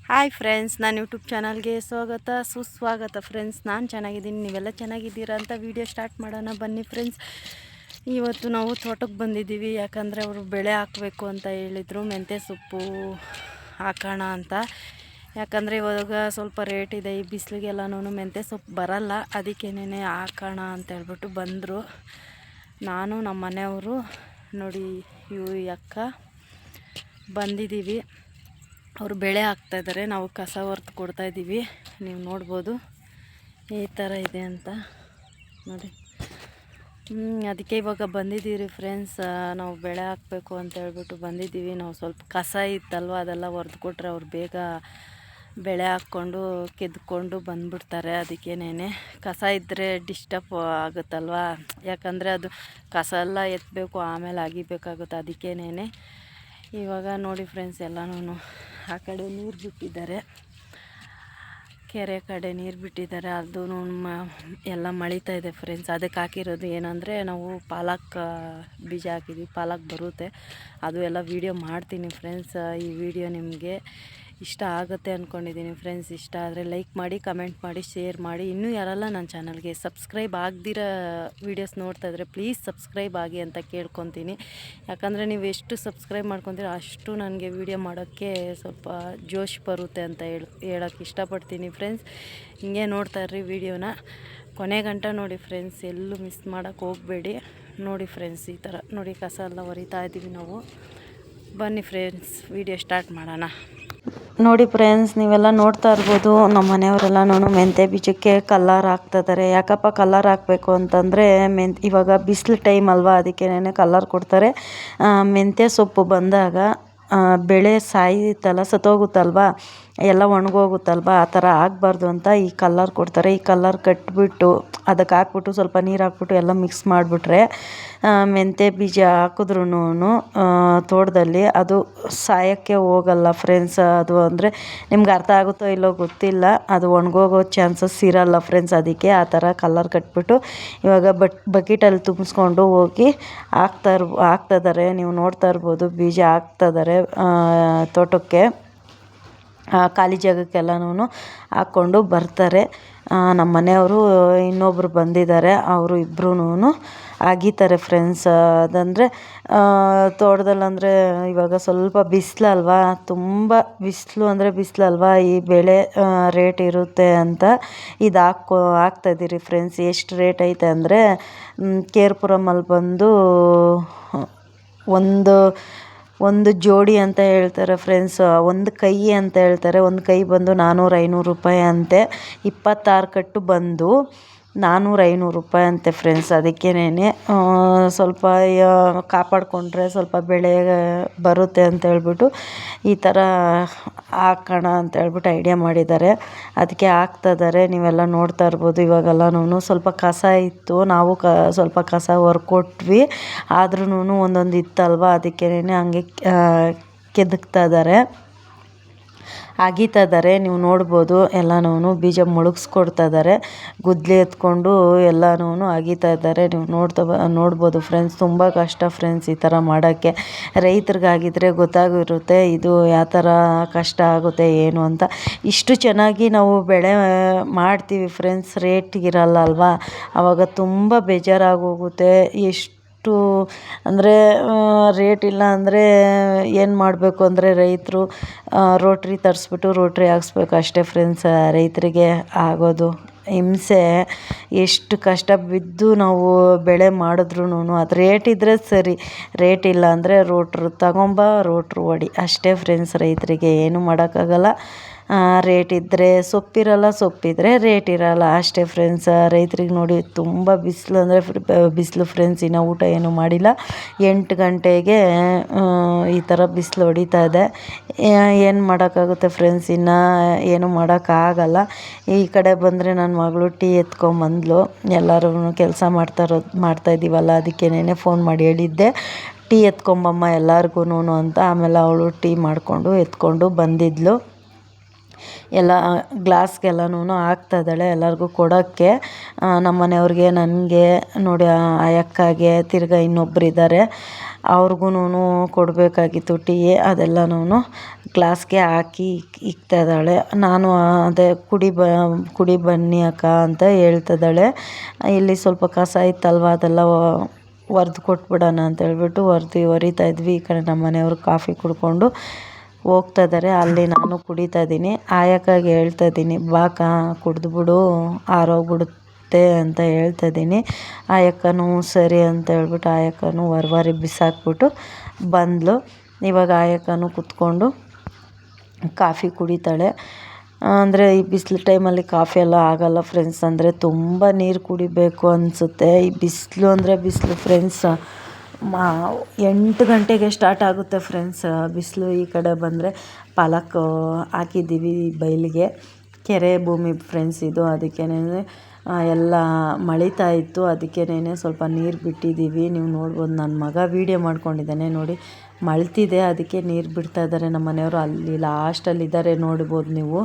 Hi friends, ನಾನು YouTube ಚಾನಲ್ಗೆ ಸುಸ್ವಾಗತ ಫ್ರೆಂಡ್ಸ್. ನಾನು ಚೆನ್ನಾಗಿದ್ದೀನಿ, ನೀವೆಲ್ಲ ಚೆನ್ನಾಗಿದ್ದೀರಾ ಅಂತ ವಿಡಿಯೋ ಸ್ಟಾರ್ಟ್ ಮಾಡೋಣ ಬನ್ನಿ ಫ್ರೆಂಡ್ಸ್. ಇವತ್ತು ನಾವು ತೋಟಕ್ಕೆ ಬಂದಿದ್ದೀವಿ, ಯಾಕಂದರೆ ಅವರು ಬೆಳೆ ಹಾಕಬೇಕು ಅಂತ ಹೇಳಿದರು. ಮೆಂತ್ಯ ಸೊಪ್ಪು ಹಾಕೋಣ ಅಂತ, ಯಾಕಂದರೆ ಇವಾಗ ಸ್ವಲ್ಪ ರೇಟ್ ಇದೆ. ಈ ಬಿಸಿಲಿಗೆಲ್ಲನೂ ಮೆಂತ್ಯ ಸೊಪ್ಪು ಬರಲ್ಲ, ಅದಕ್ಕೇನೇ ಹಾಕೋಣ ಅಂತ ಹೇಳ್ಬಿಟ್ಟು ಬಂದರು. ನಾನು ನಮ್ಮ ಮನೆಯವರು ನೋಡಿ ಈ ಅಕ್ಕ ಬಂದಿದ್ದೀವಿ. ಅವರು ಬೆಳೆ ಹಾಕ್ತಾಯಿದ್ದಾರೆ, ನಾವು ಕಸ ಹೊರ್ತು ಕೊಡ್ತಾಯಿದ್ದೀವಿ. ನೀವು ನೋಡ್ಬೋದು ಈ ಥರ ಇದೆ ಅಂತ ನೋಡಿ. ಅದಕ್ಕೆ ಇವಾಗ ಬಂದಿದ್ದೀವಿ ಫ್ರೆಂಡ್ಸ್. ನಾವು ಬೆಳೆ ಹಾಕಬೇಕು ಅಂತ ಹೇಳ್ಬಿಟ್ಟು ಬಂದಿದ್ದೀವಿ. ನಾವು ಸ್ವಲ್ಪ ಕಸ ಇತ್ತಲ್ವ, ಅದೆಲ್ಲ ಹೊರ್ದು ಕೊಟ್ಟರೆ ಅವ್ರು ಬೇಗ ಬೆಳೆ ಹಾಕ್ಕೊಂಡು ಕೆದ್ಕೊಂಡು ಬಂದುಬಿಡ್ತಾರೆ. ಅದಕ್ಕೇನೆ ಕಸ ಇದ್ದರೆ ಡಿಸ್ಟರ್ಬ್ ಆಗುತ್ತಲ್ವ, ಯಾಕಂದರೆ ಅದು ಕಸ ಎಲ್ಲ ಎತ್ತಬೇಕು, ಆಮೇಲೆ ಅಗಿಬೇಕಾಗುತ್ತೆ. ಅದಕ್ಕೇನೆ ಇವಾಗ ನೋಡಿ ಫ್ರೆಂಡ್ಸ್, ಎಲ್ಲನೂ ಆ ಕಡೆ ನೀರು ಬಿಟ್ಟಿದ್ದಾರೆ, ಕೆರೆ ಕಡೆ ನೀರು ಬಿಟ್ಟಿದ್ದಾರೆ. ಅದು ಎಲ್ಲ ಮಳಿತಾ ಇದೆ ಫ್ರೆಂಡ್ಸ್. ಅದಕ್ಕೆ ಹಾಕಿರೋದು ಏನಂದರೆ, ನಾವು ಪಾಲಕ್ ಬೀಜ ಹಾಕಿದ್ವಿ, ಪಾಲಕ್ ಬರುತ್ತೆ. ಅದು ಎಲ್ಲ ವೀಡಿಯೋ ಮಾಡ್ತೀನಿ ಫ್ರೆಂಡ್ಸ್. ಈ ವಿಡಿಯೋ ನಿಮಗೆ ಇಷ್ಟ ಆಗುತ್ತೆ ಅಂದ್ಕೊಂಡಿದ್ದೀನಿ ಫ್ರೆಂಡ್ಸ್. ಇಷ್ಟ ಆದರೆ ಲೈಕ್ ಮಾಡಿ, ಕಮೆಂಟ್ ಮಾಡಿ, ಶೇರ್ ಮಾಡಿ. ಇನ್ನೂ ಯಾರೆಲ್ಲ ನನ್ನ ಚಾನಲ್ಗೆ ಸಬ್ಸ್ಕ್ರೈಬ್ ಆಗದಿರೋ ವೀಡಿಯೋಸ್ ನೋಡ್ತಾಯಿದ್ರೆ ಪ್ಲೀಸ್ ಸಬ್ಸ್ಕ್ರೈಬ್ ಆಗಿ ಅಂತ ಕೇಳ್ಕೊತೀನಿ. ಯಾಕಂದರೆ ನೀವು ಎಷ್ಟು ಸಬ್ಸ್ಕ್ರೈಬ್ ಮಾಡ್ಕೊತೀರೋ ಅಷ್ಟು ನನಗೆ ವೀಡಿಯೋ ಮಾಡೋಕ್ಕೆ ಸ್ವಲ್ಪ ಜೋಶ್ ಬರುತ್ತೆ ಅಂತ ಹೇಳೋಕ್ಕೆ ಇಷ್ಟಪಡ್ತೀನಿ ಫ್ರೆಂಡ್ಸ್. ಹಿಂಗೆ ನೋಡ್ತಾಯಿರ್ರಿ ವೀಡಿಯೋನ ಕೊನೆ ಗಂಟ ನೋಡಿ ಫ್ರೆಂಡ್ಸ್, ಎಲ್ಲೂ ಮಿಸ್ ಮಾಡೋಕ್ಕೆ ಹೋಗಬೇಡಿ. ನೋಡಿ ಫ್ರೆಂಡ್ಸ್, ಈ ಥರ ನೋಡಿ ಕಸ ಎಲ್ಲ ಹೊರಿತಾ ಇದ್ದೀವಿ ನಾವು. ಬನ್ನಿ ಫ್ರೆಂಡ್ಸ್, ವೀಡಿಯೋ ಸ್ಟಾರ್ಟ್ ಮಾಡೋಣ. ನೋಡಿ ಫ್ರೆಂಡ್ಸ್, ನೀವೆಲ್ಲ ನೋಡ್ತಾ ಇರ್ಬೋದು, ನಮ್ಮ ಮನೆಯವರೆಲ್ಲನೂ ಮೆಂತ್ಯ ಬೀಜಕ್ಕೆ ಕಲ್ಲರ್ ಹಾಕ್ತಿದ್ದಾರೆ. ಯಾಕಪ್ಪ ಕಲ್ಲರ್ ಹಾಕಬೇಕು ಅಂತಂದರೆ, ಇವಾಗ ಬಿಸಿಲು ಟೈಮ್ ಅಲ್ವಾ, ಅದಕ್ಕೇನೆ ಕಲ್ಲರ್ ಕೊಡ್ತಾರೆ. ಮೆಂತ್ಯ ಸೊಪ್ಪು ಬಂದಾಗ ಬೆಳೆ ಸಾಯುತ್ತಲ್ಲ, ಸತ್ತೋಗುತ್ತಲ್ವ, ಎಲ್ಲ ಒಣಗೋಗುತ್ತಲ್ವ, ಆ ಥರ ಆಗಬಾರ್ದು ಅಂತ ಈ ಕಲ್ಲರ್ ಕೊಡ್ತಾರೆ. ಈ ಕಲ್ಲರ್ ಕಟ್ಬಿಟ್ಟು ಅದಕ್ಕೆ ಹಾಕ್ಬಿಟ್ಟು ಸ್ವಲ್ಪ ನೀರು ಹಾಕ್ಬಿಟ್ಟು ಎಲ್ಲ ಮಿಕ್ಸ್ ಮಾಡಿಬಿಟ್ರೆ ಮೆಂತ್ಯ ಬೀಜ ಹಾಕಿದ್ರೂ ತೋಟದಲ್ಲಿ ಅದು ಸಾಯೋಕ್ಕೆ ಹೋಗಲ್ಲ ಫ್ರೆಂಡ್ಸ್. ಅದು ಅಂದರೆ ನಿಮ್ಗೆ ಅರ್ಥ ಆಗುತ್ತೋ ಇಲ್ಲೋ ಗೊತ್ತಿಲ್ಲ, ಅದು ಒಣಗೋಗೋ ಚಾನ್ಸಸ್ ಇರಲ್ಲ ಫ್ರೆಂಡ್ಸ್. ಅದಕ್ಕೆ ಆ ಥರ ಕಲ್ಲರ್ ಕಟ್ಬಿಟ್ಟು ಇವಾಗ ಬಕೆಟಲ್ಲಿ ತುಂಬಿಸ್ಕೊಂಡು ಹೋಗಿ ಹಾಕ್ತಿದ್ದಾರೆ. ನೀವು ನೋಡ್ತಾ ಇರ್ಬೋದು, ಬೀಜ ಹಾಕ್ತಿದ್ದಾರೆ ತೋಟಕ್ಕೆ. ಖಾಲಿ ಜಾಗಕ್ಕೆಲ್ಲನೂ ಹಾಕ್ಕೊಂಡು ಬರ್ತಾರೆ. ನಮ್ಮ ಮನೆಯವರು ಇನ್ನೊಬ್ಬರು ಬಂದಿದ್ದಾರೆ, ಅವರು ಇಬ್ಬರೂ ಅಗೀತಾರೆ ಫ್ರೆಂಡ್ಸ್. ಅದಂದರೆ ತೋಟದಲ್ಲಂದರೆ ಇವಾಗ ಸ್ವಲ್ಪ ಬಿಸಿಲಲ್ವಾ, ತುಂಬ ಬಿಸಿಲು ಅಂದರೆ ಬಿಸಿಲಲ್ವಾ, ಈ ಬೆಳೆ ರೇಟ್ ಇರುತ್ತೆ ಅಂತ ಇದು ಹಾಕ್ತಾಯಿದ್ದೀರಿ ಫ್ರೆಂಡ್ಸ್. ಎಷ್ಟು ರೇಟ್ ಐತೆ ಅಂದರೆ, ಕೇರ್ಪುರಮಲ್ಲಿ ಬಂದು ಒಂದು ಜೋಡಿ ಅಂತ ಹೇಳ್ತಾರೆ ಫ್ರೆಂಡ್ಸ್, ಒಂದು ಕೈ ಅಂತ ಹೇಳ್ತಾರೆ. ಒಂದು ಕೈ ಬಂದು 400-500 ರೂಪಾಯಿ ಅಂತೆ. 26 ಕಟ್ಟು ಬಂದು 400-500 ರೂಪಾಯಿ ಅಂತೆ ಫ್ರೆಂಡ್ಸ್. ಅದಕ್ಕೇನೆ ಸ್ವಲ್ಪ ಕಾಪಾಡಿಕೊಂಡ್ರೆ ಸ್ವಲ್ಪ ಬೆಳೆ ಬರುತ್ತೆ ಅಂತ ಹೇಳ್ಬಿಟ್ಟು ಈ ಥರ ಹಾಕೋಣ ಅಂತ ಹೇಳ್ಬಿಟ್ಟು ಐಡಿಯಾ ಮಾಡಿದ್ದಾರೆ. ಅದಕ್ಕೆ ಹಾಕ್ತಿದ್ದಾರೆ, ನೀವೆಲ್ಲ ನೋಡ್ತಾ ಇರ್ಬೋದು. ಇವಾಗೆಲ್ಲನೂ ಸ್ವಲ್ಪ ಕಸ ಇತ್ತು, ನಾವು ಸ್ವಲ್ಪ ಕಸ ಹೊರ್ಕೊಟ್ವಿ. ಆದ್ರೂ ಒಂದೊಂದು ಇತ್ತಲ್ವ, ಅದಕ್ಕೇನೆ ಹಂಗೆ ಕೆದಕ್ತಾ ಇದ್ದಾರೆ, ಅಗೀತಾ ಇದ್ದಾರೆ. ನೀವು ನೋಡ್ಬೋದು, ಎಲ್ಲನೂ ಬೀಜ ಮುಳುಗಿಸ್ಕೊಡ್ತಾ ಇದ್ದಾರೆ. ಗುದ್ಲಿ ಎತ್ಕೊಂಡು ಎಲ್ಲನೂ ಅಗೀತಾ ಇದ್ದಾರೆ. ನೀವು ನೋಡ್ಬೋದು ಫ್ರೆಂಡ್ಸ್. ತುಂಬ ಕಷ್ಟ ಫ್ರೆಂಡ್ಸ್ ಈ ಥರ ಮಾಡೋಕ್ಕೆ. ರೈತರಿಗಾಗಿದ್ದರೆ ಗೊತ್ತಾಗಿರುತ್ತೆ ಇದು ಯಾವ ಥರ ಕಷ್ಟ ಆಗುತ್ತೆ ಏನು ಅಂತ. ಇಷ್ಟು ಚೆನ್ನಾಗಿ ನಾವು ಬೆಳೆ ಮಾಡ್ತೀವಿ ಫ್ರೆಂಡ್ಸ್, ರೇಟ್ ಇರಲ್ಲ ಅಲ್ವಾ, ಆವಾಗ ತುಂಬ ಬೇಜಾರಾಗೋಗುತ್ತೆ. ಎಷ್ಟು ಅಂದರೆ ರೇಟ್ ಇಲ್ಲ ಅಂದರೆ ಏನು ಮಾಡಬೇಕು ಅಂದರೆ, ರೈತರು ರೋಟ್ರಿ ತರಿಸ್ಬಿಟ್ಟು ರೋಟ್ರಿ ಹಾಕ್ಸ್ಬೇಕು ಅಷ್ಟೇ ಫ್ರೆಂಡ್ಸ್. ರೈತರಿಗೆ ಆಗೋದು ಹಿಂಸೆ. ಎಷ್ಟು ಕಷ್ಟ ಬಿದ್ದು ನಾವು ಬೆಳೆ ಮಾಡಿದ್ರೂ ಅದು ರೇಟ್ ಇದ್ದರೆ ಸರಿ, ರೇಟ್ ಇಲ್ಲ ಅಂದರೆ ರೋಟ್ರು ರೋಟ್ರು ಹೊಡಿ ಅಷ್ಟೇ ಫ್ರೆಂಡ್ಸ್. ರೈತರಿಗೆ ಏನು ಮಾಡೋಕ್ಕಾಗಲ್ಲ. ರೇಟ್ ಇದ್ದರೆ ಸೊಪ್ಪಿರಲ್ಲ, ಸೊಪ್ಪಿದ್ರೆ ರೇಟ್ ಇರಲ್ಲ ಅಷ್ಟೇ ಫ್ರೆಂಡ್ಸ್. ರೈತರಿಗೆ ನೋಡಿ ತುಂಬ ಬಿಸಿಲು ಅಂದರೆ ಬಿಸಿಲು ಫ್ರೆಂಡ್ಸ್. ಇನ್ನೂ ಊಟ ಏನೂ ಮಾಡಿಲ್ಲ. 8 ಗಂಟೆಗೆ ಈ ಥರ ಬಿಸಿಲು ಹೊಡಿತಾ ಇದೆ. ಏನು ಮಾಡೋಕ್ಕಾಗುತ್ತೆ ಫ್ರೆಂಡ್ಸ್, ಇನ್ನೂ ಏನು ಮಾಡೋಕ್ಕಾಗಲ್ಲ. ಈ ಕಡೆ ಬಂದರೆ ನನ್ನ ಮಗಳು ಟೀ ಎತ್ಕೊಂಬಂದ್ಲು. ಎಲ್ಲರೂ ಕೆಲಸ ಮಾಡ್ತಾಯಿದ್ದೀವಲ್ಲ, ಅದಕ್ಕೇನೆ ಫೋನ್ ಮಾಡಿ ಹೇಳಿದ್ದೆ, ಟೀ ಎತ್ಕೊಂಬಮ್ಮ ಎಲ್ಲರಿಗೂ ಅಂತ. ಆಮೇಲೆ ಅವಳು ಟೀ ಮಾಡಿಕೊಂಡು ಎತ್ಕೊಂಡು ಬಂದಿದ್ಲು. ಎಲ್ಲ ಗ್ಲಾಸ್ಗೆಲ್ಲನೂ ಹಾಕ್ತಾಯಿದ್ದಾಳೆ ಎಲ್ಲರಿಗೂ ಕೊಡೋಕ್ಕೆ. ನಮ್ಮ ಮನೆಯವ್ರಿಗೆ, ನನಗೆ ನೋಡಿ, ಆ ಅಕ್ಕಗೆ, ತಿರ್ಗಾ ಇನ್ನೊಬ್ಬರು ಇದ್ದಾರೆ, ಅವ್ರಿಗೂ ಕೊಡಬೇಕಾಗಿತ್ತು ಟೀ. ಅದೆಲ್ಲನೂ ಗ್ಲಾಸ್ಗೆ ಹಾಕಿ ಇಕ್ತಾ ಇದ್ದಾಳೆ. ನಾನು ಅದೇ ಕುಡಿ ಬನ್ನಿ ಅಕ್ಕ ಅಂತ ಹೇಳ್ತಿದ್ದಾಳೆ. ಇಲ್ಲಿ ಸ್ವಲ್ಪ ಕಸ ಇತ್ತಲ್ವ ಅದೆಲ್ಲ ಒರೆದು ಕೊಟ್ಬಿಡೋಣ ಅಂತ ಹೇಳ್ಬಿಟ್ಟು ಒರಿತಾ ಇದ್ವಿ. ಈ ಕಡೆ ನಮ್ಮ ಮನೆಯವರು ಕಾಫಿ ಕುಡ್ಕೊಂಡು ಹೋಗ್ತಾ ಇದ್ದಾರೆ. ಅಲ್ಲಿ ನಾನು ಕುಡಿತಾ ಇದ್ದೀನಿ. ಆಯಕ್ಕಾಗಿ ಹೇಳ್ತಾ ಇದ್ದೀನಿ, ಬಾಕ ಕುಡಿದ್ಬಿಡು ಆರೋಗ್ಬಿಡುತ್ತೆ ಅಂತ ಹೇಳ್ತಾ ಇದ್ದೀನಿ. ಆಯಕ್ಕನೂ ಸರಿ ಅಂತ ಹೇಳ್ಬಿಟ್ಟು ಆಯಕ್ಕನೂ ಹೊರವಾರಿ ಬಿಸಾಕ್ಬಿಟ್ಟು ಬಂದಳು. ಇವಾಗ ಆಯಕ್ಕನೂ ಕುತ್ಕೊಂಡು ಕಾಫಿ ಕುಡಿತಾಳೆ. ಅಂದರೆ ಈ ಬಿಸಿಲು ಟೈಮಲ್ಲಿ ಕಾಫಿ ಎಲ್ಲ ಆಗೋಲ್ಲ ಫ್ರೆಂಡ್ಸ್. ಅಂದರೆ ತುಂಬ ನೀರು ಕುಡಿಬೇಕು ಅನಿಸುತ್ತೆ. ಈ ಬಿಸಿಲು ಅಂದರೆ ಬಿಸಿಲು ಫ್ರೆಂಡ್ಸ್. 8 ಗಂಟೆಗೆ ಸ್ಟಾರ್ಟ್ ಆಗುತ್ತೆ ಫ್ರೆಂಡ್ಸ್ ಬಿಸಿಲು. ಈ ಕಡೆ ಬಂದರೆ ಪಾಲಕ್ ಹಾಕಿದ್ದೀವಿ ಬೈಲಿಗೆ. ಕೆರೆ ಭೂಮಿ ಫ್ರೆಂಡ್ಸ್ ಇದು. ಅದಕ್ಕೇನೆ ಎಲ್ಲ ಮಳಿತಾ ಇತ್ತು. ಅದಕ್ಕೇನೆ ಸ್ವಲ್ಪ ನೀರು ಬಿಟ್ಟಿದ್ದೀವಿ. ನೀವು ನೋಡ್ಬೋದು, ನನ್ನ ಮಗ ವೀಡಿಯೋ ಮಾಡ್ಕೊಂಡಿದ್ದಾನೆ ನೋಡಿ. ಮಳ್ತಿದೆ, ಅದಕ್ಕೆ ನೀರು ಬಿಡ್ತಾ ಇದ್ದಾರೆ ನಮ್ಮ ಮನೆಯವರು. ಅಲ್ಲಿ ಲಾಸ್ಟಲ್ಲಿದ್ದಾರೆ ನೋಡ್ಬೋದು ನೀವು.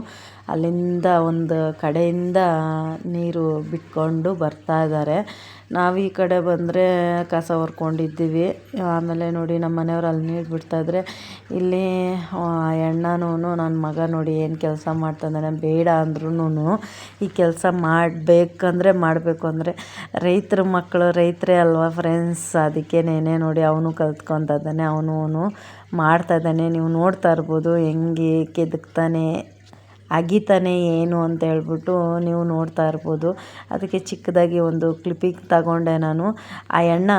ಅಲ್ಲಿಂದ ಒಂದು ಕಡೆಯಿಂದ ನೀರು ಬಿಟ್ಕೊಂಡು ಬರ್ತಾ ಇದ್ದಾರೆ. ನಾವು ಈ ಕಡೆ ಬಂದರೆ ಕಸ ಹೊರ್ಕೊಂಡಿದ್ದೀವಿ. ಆಮೇಲೆ ನೋಡಿ ನಮ್ಮ ಮನೆಯವರು ಅಲ್ಲಿ ನೀರು ಬಿಡ್ತಾಯಿದ್ರೆ ಇಲ್ಲಿ ಅಣ್ಣನೂ ನನ್ನ ಮಗ ನೋಡಿ ಏನು ಕೆಲಸ ಮಾಡ್ತಾಯಿದ್ದಾನೆ. ಬೇಡ ಅಂದ್ರೂ ಈ ಕೆಲಸ ಮಾಡಬೇಕು ಅಂದರೆ ರೈತರ ಮಕ್ಕಳು ರೈತರೇ ಅಲ್ವಾ ಫ್ರೆಂಡ್ಸ್. ಅದಕ್ಕೇನೆ ನೋಡಿ ಅವನು ಕಲ್ತ್ಕೊತಾ ಇದ್ದಾನೆ, ಅವನು ಮಾಡ್ತಾಯಿದ್ದಾನೆ. ನೀವು ನೋಡ್ತಾ ಇರ್ಬೋದು ಹೆಂಗೆ ಕೆದಕ್ತಾನೆ ಅಗಿತಾನೆ ಏನು ಅಂತ ಹೇಳ್ಬಿಟ್ಟು ನೀವು ನೋಡ್ತಾ ಇರ್ಬೋದು. ಅದಕ್ಕೆ ಚಿಕ್ಕದಾಗಿ ಒಂದು ಕ್ಲಿಪ್ಪಿಂಗ್ ತಗೊಂಡೆ ನಾನು. ಆ ಎಣ್ಣೆ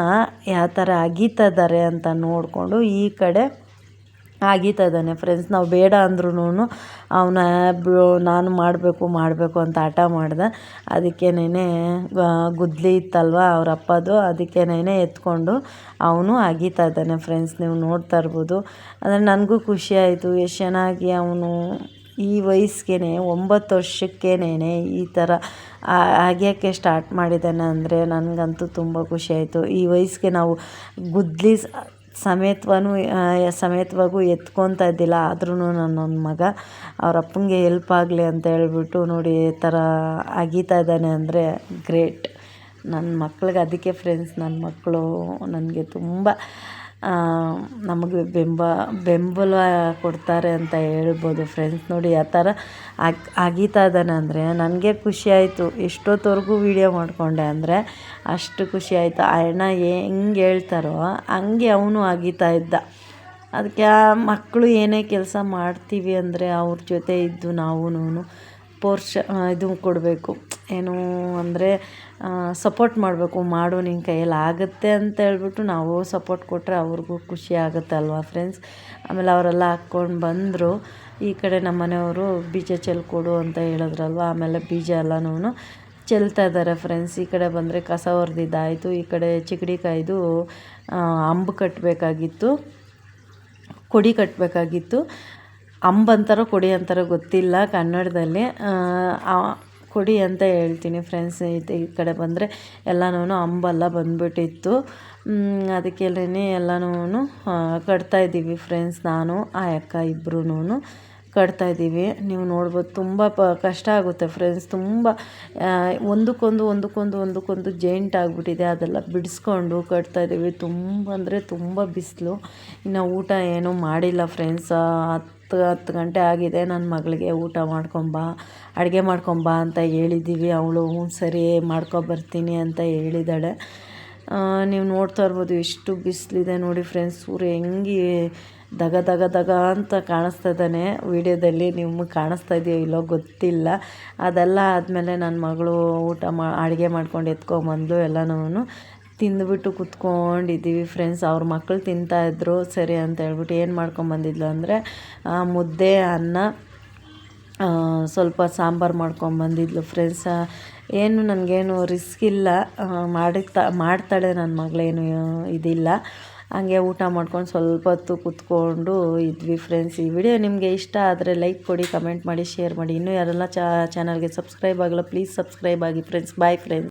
ಯಾವ ಥರ ಅಗೀತಾ ಅಂತ ನೋಡಿಕೊಂಡು ಈ ಕಡೆ ಅಗೀತಾ ಇದ್ದಾನೆ ಫ್ರೆಂಡ್ಸ್. ನಾವು ಬೇಡ ಅಂದ್ರೂ ಅವನ ನಾನು ಮಾಡಬೇಕು ಅಂತ ಹಠ ಮಾಡ್ದೆ. ಅದಕ್ಕೇನೆ ಗುದ್ದಲಿ ಇತ್ತಲ್ವ ಅವ್ರ ಅಪ್ಪದು, ಅದಕ್ಕೇನೆ ಎತ್ಕೊಂಡು ಅವನು ಅಗೀತಾ ಇದ್ದಾನೆ ಫ್ರೆಂಡ್ಸ್. ನೀವು ನೋಡ್ತಾ ಇರ್ಬೋದು. ಅಂದರೆ ನನಗೂ ಖುಷಿ ಆಯಿತು. ಎಷ್ಟು ಚೆನ್ನಾಗಿ ಅವನು ಈ ವಯಸ್ಸಿಗೆ 9 ವರ್ಷಕ್ಕೇನೆ ಈ ಥರ ಅಗಿಯೋಕ್ಕೆ ಸ್ಟಾರ್ಟ್ ಮಾಡಿದ್ದಾನೆ ಅಂದರೆ ನನಗಂತೂ ತುಂಬ ಖುಷಿ ಆಯಿತು. ಈ ವಯಸ್ಸಿಗೆ ನಾವು ಗುದ್ದಲಿ ಸಮೇತವಾಗೂ ಎತ್ಕೊತಾ ಇದ್ದಿಲ್ಲ. ಆದ್ರೂ ನನ್ನ ಮಗ ಅವ್ರ ಅಪ್ಪನಿಗೆ ಹೆಲ್ಪ್ ಆಗಲಿ ಅಂತ ಹೇಳ್ಬಿಟ್ಟು ನೋಡಿ ಈ ಥರ ಅಗೀತಾ ಇದ್ದಾನೆ ಅಂದರೆ ಗ್ರೇಟ್ ನನ್ನ ಮಕ್ಳಿಗೆ. ಅದಕ್ಕೆ ಫ್ರೆಂಡ್ಸ್ ನನ್ನ ಮಕ್ಕಳು ನನಗೆ ತುಂಬ ನಮಗೆ ಬೆಂಬಲ ಕೊಡ್ತಾರೆ ಅಂತ ಹೇಳ್ಬೋದು ಫ್ರೆಂಡ್ಸ್. ನೋಡಿ ಆ ಥರ ಅಗೀತಾ ಇದ್ದಾನೆ ಅಂದರೆ ನನಗೆ ಖುಷಿ ಆಯಿತು. ಎಷ್ಟೊತ್ತವರೆಗೂ ವೀಡಿಯೋ ಮಾಡಿಕೊಂಡೆ ಅಂದರೆ ಅಷ್ಟು ಖುಷಿ ಆಯಿತು. ಆ ಅಣ್ಣ ಹೆಂಗೆ ಹೇಳ್ತಾರೋ ಹಂಗೆ ಅವನು ಅಗೀತಾ ಇದ್ದ. ಅದಕ್ಕೆ ಮಕ್ಕಳು ಏನೇ ಕೆಲಸ ಮಾಡ್ತೀವಿ ಅಂದರೆ ಅವ್ರ ಜೊತೆ ಇದ್ದು ನಾವು ಇದು ಕೊಡಬೇಕು, ಏನು ಅಂದರೆ ಸಪೋರ್ಟ್ ಮಾಡಬೇಕು. ಮಾಡು ನಿನ್ನ ಕೈಯಲ್ಲಿ ಆಗುತ್ತೆ ಅಂತ ಹೇಳ್ಬಿಟ್ಟು ನಾವು ಸಪೋರ್ಟ್ ಕೊಟ್ಟರೆ ಅವ್ರಿಗೂ ಖುಷಿ ಆಗುತ್ತೆ ಅಲ್ವಾ ಫ್ರೆಂಡ್ಸ್. ಆಮೇಲೆ ಅವರೆಲ್ಲ ಹಾಕ್ಕೊಂಡು ಬಂದರು. ಈ ಕಡೆ ನಮ್ಮ ಮನೆಯವರು ಬೀಜ ಚೆಲ್ಕೊಡು ಅಂತ ಹೇಳಿದ್ರಲ್ವ. ಆಮೇಲೆ ಬೀಜ ಎಲ್ಲನೂ ಚೆಲ್ತಾ ಇದ್ದಾರೆ ಫ್ರೆಂಡ್ಸ್. ಈ ಕಡೆ ಬಂದರೆ ಕಸ ಹೊರ್ದಿದ್ದಾಯಿತು. ಈ ಕಡೆ ಚಿಗಡಿಕಾಯ್ದು ಅಂಬು ಕಟ್ಟಬೇಕಾಗಿತ್ತು, ಕೊಡಿ ಕಟ್ಟಬೇಕಾಗಿತ್ತು. ಅಂಬಂತಾರೋ ಕೊಡಿ ಅಂತಾರೋ ಗೊತ್ತಿಲ್ಲ ಕನ್ನಡದಲ್ಲಿ. ಕೊಡಿ ಅಂತ ಹೇಳ್ತೀನಿ ಫ್ರೆಂಡ್ಸ್. ಈ ಕಡೆ ಬಂದರೆ ಎಲ್ಲನೂ ಅಂಬೆಲ್ಲ ಬಂದ್ಬಿಟ್ಟಿತ್ತು. ಅದಕ್ಕೆಲ್ಲೇ ಎಲ್ಲನೂ ಕಟ್ತಾಯಿದ್ದೀವಿ ಫ್ರೆಂಡ್ಸ್. ನಾನು ಆ ಅಕ್ಕ ಇಬ್ಬರೂ ಕಟ್ತಾಯಿದ್ದೀವಿ. ನೀವು ನೋಡ್ಬೋದು ತುಂಬ ಕಷ್ಟ ಆಗುತ್ತೆ ಫ್ರೆಂಡ್ಸ್. ತುಂಬ ಒಂದಕ್ಕೊಂದು ಜಾಯಿಂಟ್ ಆಗಿಬಿಟ್ಟಿದೆ. ಅದೆಲ್ಲ ಬಿಡಿಸ್ಕೊಂಡು ಕಟ್ತಾಯಿದ್ದೀವಿ. ತುಂಬ ಅಂದರೆ ತುಂಬ ಬಿಸಿಲು. ಇನ್ನು ಊಟ ಏನೂ ಮಾಡಿಲ್ಲ ಫ್ರೆಂಡ್ಸ್. 10 ಗಂಟೆ ಆಗಿದೆ. ನನ್ನ ಮಗಳಿಗೆ ಅಡುಗೆ ಮಾಡ್ಕೊಂಬಾ ಅಂತ ಹೇಳಿದ್ದೀವಿ. ಅವಳು ಸರಿ ಮಾಡ್ಕೊಬರ್ತೀನಿ ಅಂತ ಹೇಳಿದ್ದಾಳೆ. ನೀವು ನೋಡ್ತಾ ಇರ್ಬೋದು ಎಷ್ಟು ಬಿಸಿಲಿದೆ ನೋಡಿ ಫ್ರೆಂಡ್ಸ್. ಸೂರ್ಯ ಹೆಂಗೆ ದಗ ಅಂತ ಕಾಣಿಸ್ತಾ ಇದ್ದಾನೆ ವೀಡಿಯೋದಲ್ಲಿ. ನಿಮಗೆ ಕಾಣಿಸ್ತಾ ಇದೆಯೋ ಇಲ್ಲೋ ಗೊತ್ತಿಲ್ಲ. ಅದೆಲ್ಲ ಆದಮೇಲೆ ನನ್ನ ಮಗಳು ಅಡುಗೆ ಮಾಡ್ಕೊಂಡು ಎತ್ಕೊಂಬಂದು ಎಲ್ಲನೂ ತಿಂದುಬಿಟ್ಟು ಕುತ್ಕೊಂಡಿದ್ದೀವಿ ಫ್ರೆಂಡ್ಸ್. ಅವ್ರ ಮಕ್ಕಳು ತಿಂತಾಯಿದ್ರು. ಸರಿ ಅಂತ ಹೇಳ್ಬಿಟ್ಟು ಏನು ಮಾಡ್ಕೊಂಬಂದಿದ್ಲು ಅಂದರೆ ಮುದ್ದೆ, ಅನ್ನ, ಸ್ವಲ್ಪ ಸಾಂಬಾರು ಮಾಡ್ಕೊಂಬಂದಿದ್ಲು ಫ್ರೆಂಡ್ಸ್. ಏನು ನನಗೇನು ರಿಸ್ಕ್ ಇಲ್ಲ, ಮಾಡ್ತಾಳೆ ನನ್ನ ಮಗಳೇನು ಇದಿಲ್ಲ. ಹಂಗೆ ಊಟ ಮಾಡ್ಕೊಂಡು ಸ್ವಲ್ಪ ಹೊತ್ತು ಕೂತ್ಕೊಂಡು ಇದ್ವಿ ಫ್ರೆಂಡ್ಸ್. ಈ ವಿಡಿಯೋ ನಿಮಗೆ ಇಷ್ಟ ಆದರೆ ಲೈಕ್ ಕೊಡಿ, ಕಮೆಂಟ್ ಮಾಡಿ, ಶೇರ್ ಮಾಡಿ. ಇನ್ನೂ ಯಾರೆಲ್ಲ ಚಾನಲ್ಗೆ ಸಬ್ಸ್ಕ್ರೈಬ್ ಆಗಲ್ಲ ಪ್ಲೀಸ್ ಸಬ್ಸ್ಕ್ರೈಬ್ ಆಗಿ ಫ್ರೆಂಡ್ಸ್. Bye friends.